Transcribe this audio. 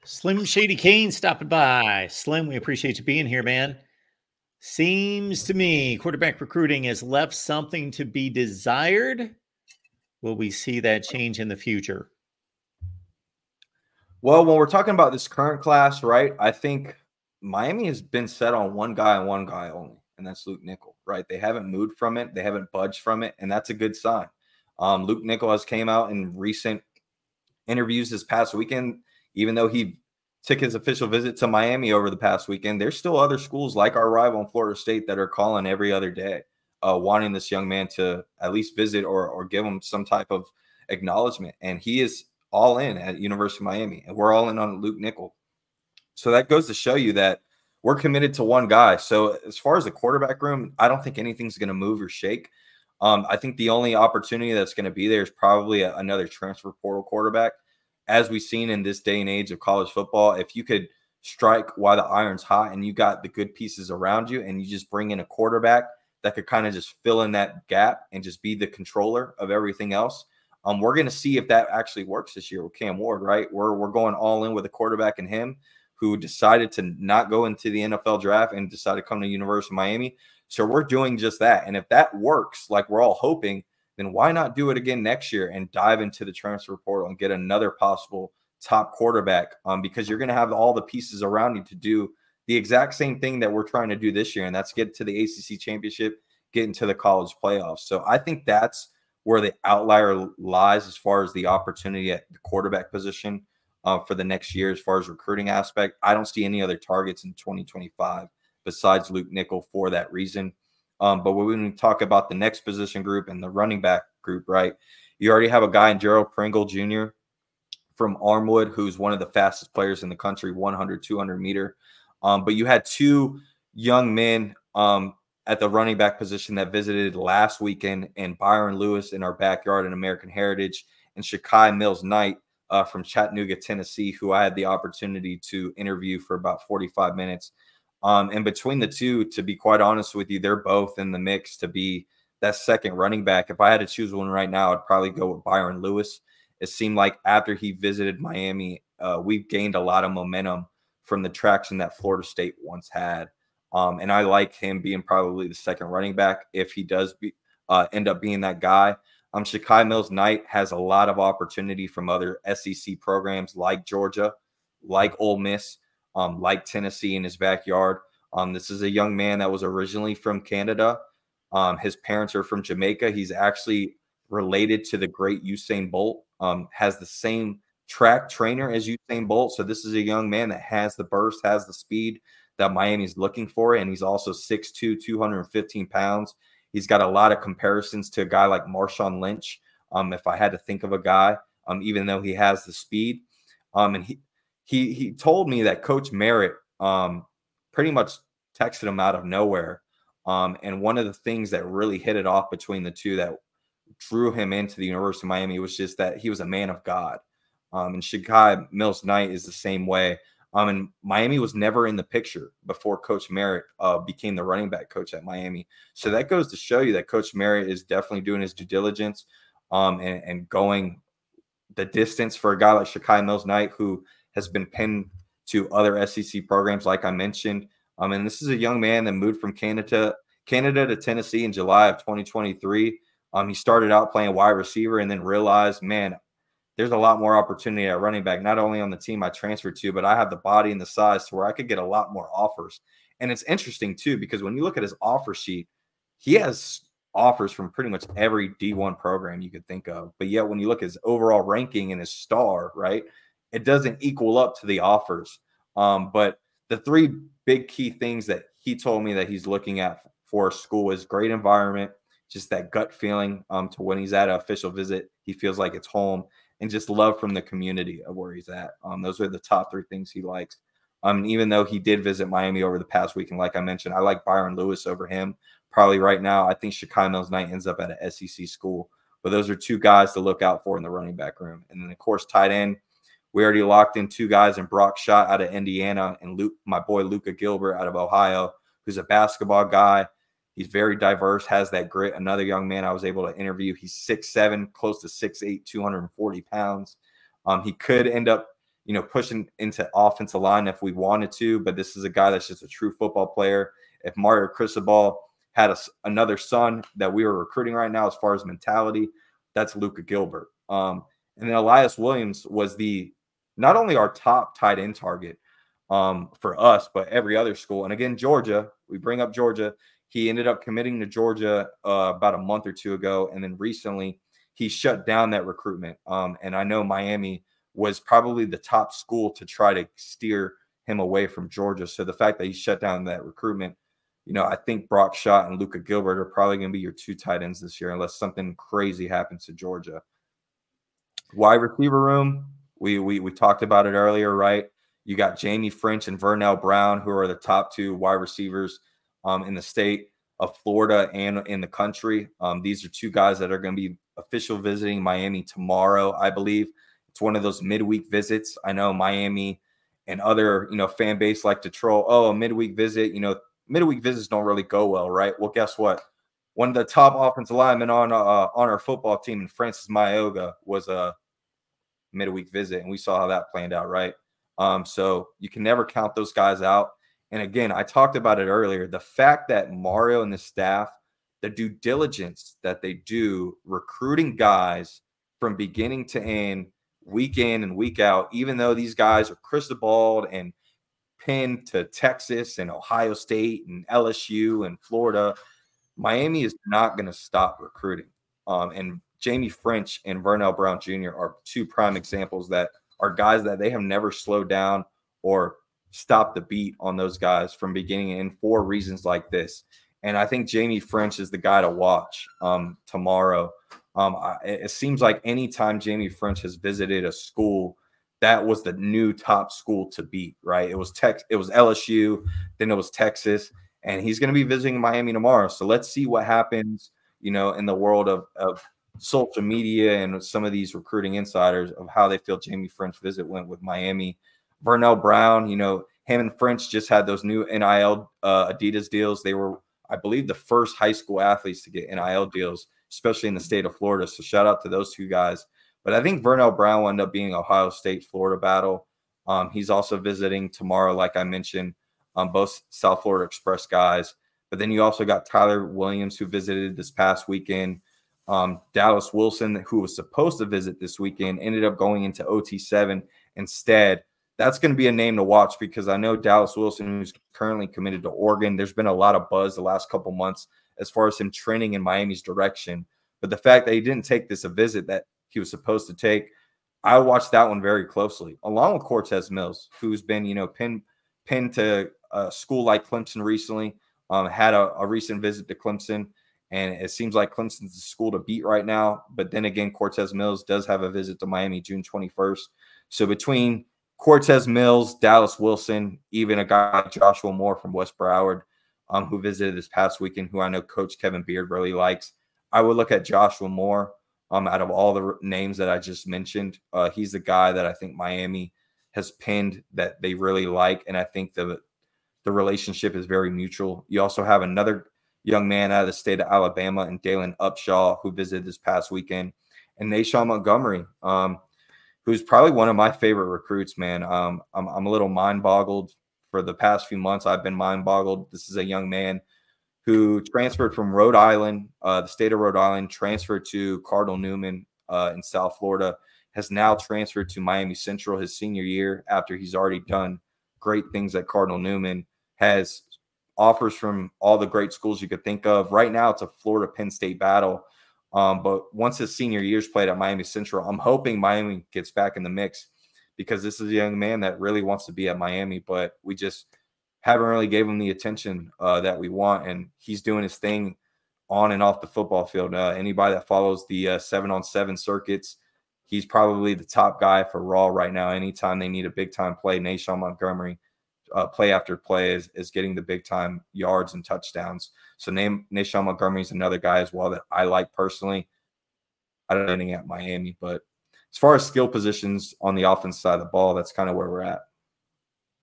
Slim Shady Kane stopping by. Slim, we appreciate you being here, man. Seems to me quarterback recruiting has left something to be desired. Will we see that change in the future? Well, when we're talking about this current class, right, I think Miami has been set on one guy and one guy only, and that's Luke Nickel, right? They haven't moved from it. They haven't budged from it, and that's a good sign. Luke Nickel has came out in recent interviews this past weekend, even though he took his official visit to Miami over the past weekend. There's still other schools like our rival in Florida State that are calling every other day, wanting this young man to at least visit or give him some type of acknowledgement. And he is all in at University of Miami, and we're all in on Luke Nickel. So that goes to show you that we're committed to one guy. So as far as the quarterback room, I don't think anything's going to move or shake. I think the only opportunity that's going to be there is probably another transfer portal quarterback. As we've seen in this day and age of college football, if you could strike while the iron's hot and you got the good pieces around you and you just bring in a quarterback that could kind of just fill in that gap and just be the controller of everything else, we're going to see if that actually works this year with Cam Ward, right? We're going all in with a quarterback in him who decided to not go into the NFL draft and decided to come to University of Miami. So we're doing just that. And if that works, like we're all hoping, then why not do it again next year and dive into the transfer portal and get another possible top quarterback? Because you're going to have all the pieces around you to do the exact same thing that we're trying to do this year, and that's get to the ACC championship, get into the college playoffs. So I think that's where the outlier lies as far as the opportunity at the quarterback position for the next year as far as recruiting aspect. I don't see any other targets in 2025 besides Luke Nickel for that reason. But when we talk about the next position group and the running back group, right, you already have a guy in Gerald Pringle Jr. from Armwood, who's one of the fastest players in the country, 100, 200 meter. But you had two young men at the running back position that visited last weekend, and Byron Lewis in our backyard in American Heritage, and Shakai Mills-Knight from Chattanooga, Tennessee, who I had the opportunity to interview for about 45 minutes. And between the two, to be quite honest with you, they're both in the mix to be that second running back. If I had to choose one right now, I'd probably go with Byron Lewis. It seemed like after he visited Miami, we've gained a lot of momentum from the traction that Florida State once had. And I like him being probably the second running back if he does end up being that guy. Shakai Mills-Knight has a lot of opportunity from other SEC programs like Georgia, like Ole Miss, like Tennessee in his backyard. This is a young man that was originally from Canada. His parents are from Jamaica. He's actually related to the great Usain Bolt, has the same track trainer as Usain Bolt. So this is a young man that has the burst, has the speed that Miami's looking for. And he's also 6'2", 215 pounds. He's got a lot of comparisons to a guy like Marshawn Lynch, if I had to think of a guy, even though he has the speed. And he told me that Coach Merritt pretty much texted him out of nowhere. And one of the things that really hit it off between the two that drew him into the University of Miami was just that he was a man of God. And Shakai Mills-Knight is the same way. And Miami was never in the picture before Coach Merritt became the running back coach at Miami. So that goes to show you that Coach Merritt is definitely doing his due diligence and going the distance for a guy like Shakai Mills-Knight, who has been pinned to other SEC programs, like I mentioned. And this is a young man that moved from Canada to Tennessee in July of 2023. He started out playing wide receiver and then realized, man, there's a lot more opportunity at running back, not only on the team I transferred to, but I have the body and the size to where I could get a lot more offers. And it's interesting, too, because when you look at his offer sheet, he has offers from pretty much every D1 program you could think of. But yet when you look at his overall ranking and his star, right, it doesn't equal up to the offers. But the three big key things that he told me that he's looking at for school is great environment, just that gut feeling to when he's at an official visit, he feels like it's home, and just love from the community of where he's at. Those are the top three things he likes. Even though he did visit Miami over the past week, and like I mentioned, I like Byron Lewis over him. Probably right now, I think Shakai Mills-Knight ends up at an SEC school. But those are two guys to look out for in the running back room. And then, of course, tight end, we already locked in two guys in Brock Schott out of Indiana and my boy Luka Gilbert out of Ohio, who's a basketball guy. He's very diverse, has that grit. Another young man I was able to interview. He's 6'7", close to 6'8", 240 pounds. He could end up, pushing into offensive line if we wanted to, but this is a guy that's just a true football player. If Mario Cristobal had another son that we are recruiting right now as far as mentality, that's Luka Gilbert. And then Elias Williams was not only our top tight end target for us, but every other school. And again, Georgia, we bring up Georgia. He ended up committing to Georgia about a month or two ago. And then recently he shut down that recruitment. And I know Miami was probably the top school to try to steer him away from Georgia. So the fact that he shut down that recruitment, I think Brock Schott and Luka Gilbert are probably going to be your two tight ends this year unless something crazy happens to Georgia. Wide receiver room, we talked about it earlier, right? You got Jamie French and Vernell Brown, who are the top two wide receivers in the state of Florida and in the country. These are two guys that are going to be official visiting Miami tomorrow, I believe. It's one of those midweek visits. I know Miami and other, fan base like to troll, a midweek visit. Midweek visits don't really go well, right? Well, guess what? One of the top offensive linemen on our football team, and Francis Mayoga, was a midweek visit, and we saw how that planned out, right? So you can never count those guys out. And again, I talked about it earlier. The fact that Mario and the staff, the due diligence that they do recruiting guys from beginning to end, week in and week out, even though these guys are Cristobal and pinned to Texas and Ohio State and LSU and Florida, Miami is not going to stop recruiting. And Jamie French and Vernell Brown Jr. are two prime examples that are guys that they have never slowed down or stopped the beat on those guys from beginning in for reasons like this. And I think Jamie French is the guy to watch tomorrow. It seems like anytime Jamie French has visited a school, that was the new top school to beat, right? It was LSU, then it was Texas, and he's going to be visiting Miami tomorrow. So let's see what happens, in the world of social media and some of these recruiting insiders of how they feel Jamie French visit went with Miami. Vernell Brown, him and French just had those new NIL Adidas deals. They were, I believe, the first high school athletes to get NIL deals, especially in the state of Florida. So shout out to those two guys. But I think Vernell Brown will end up being Ohio State-Florida battle. He's also visiting tomorrow, like I mentioned, both South Florida Express guys. But then you also got Tyler Williams, who visited this past weekend. Dallas Wilson, who was supposed to visit this weekend, ended up going into OT7 instead. That's going to be a name to watch because I know Dallas Wilson, who's currently committed to Oregon, there's been a lot of buzz the last couple months as far as him trending in Miami's direction. But the fact that he didn't take a visit that he was supposed to take, I watched that one very closely, along with Cortez Mills, who's been, pinned to a school like Clemson recently, had a recent visit to Clemson. And it seems like Clemson's the school to beat right now. But then again, Cortez Mills does have a visit to Miami June 21st. So between Cortez Mills, Dallas Wilson, even a guy like Joshua Moore from West Broward, who visited this past weekend, who I know Coach Kevin Beard really likes, I would look at Joshua Moore out of all the names that I just mentioned. He's the guy that I think Miami has pinned that they really like. And I think the relationship is very mutual. You also have another young man out of the state of Alabama and Dalen Upshaw, who visited this past weekend, and Nashawn Montgomery, who's probably one of my favorite recruits, man. I'm a little mind-boggled for the past few months. I've been mind-boggled. This is a young man who transferred from Rhode Island, the state of Rhode Island, transferred to Cardinal Newman in South Florida, has now transferred to Miami Central his senior year after he's already done great things at Cardinal Newman, has offers from all the great schools you could think of. Right now, it's a Florida-Penn State battle. But once his senior year's played at Miami Central, I'm hoping Miami gets back in the mix because this is a young man that really wants to be at Miami, but we just haven't really gave him the attention that we want, and he's doing his thing on and off the football field. Anybody that follows the 7-on-7 circuits, he's probably the top guy for Raw right now. Anytime they need a big-time play, Nashawn Montgomery, play after play is getting the big-time yards and touchdowns. So Nashawn Montgomery is another guy as well that I like personally. I don't know anything at Miami, but as far as skill positions on the offense side of the ball, that's kind of where we're at.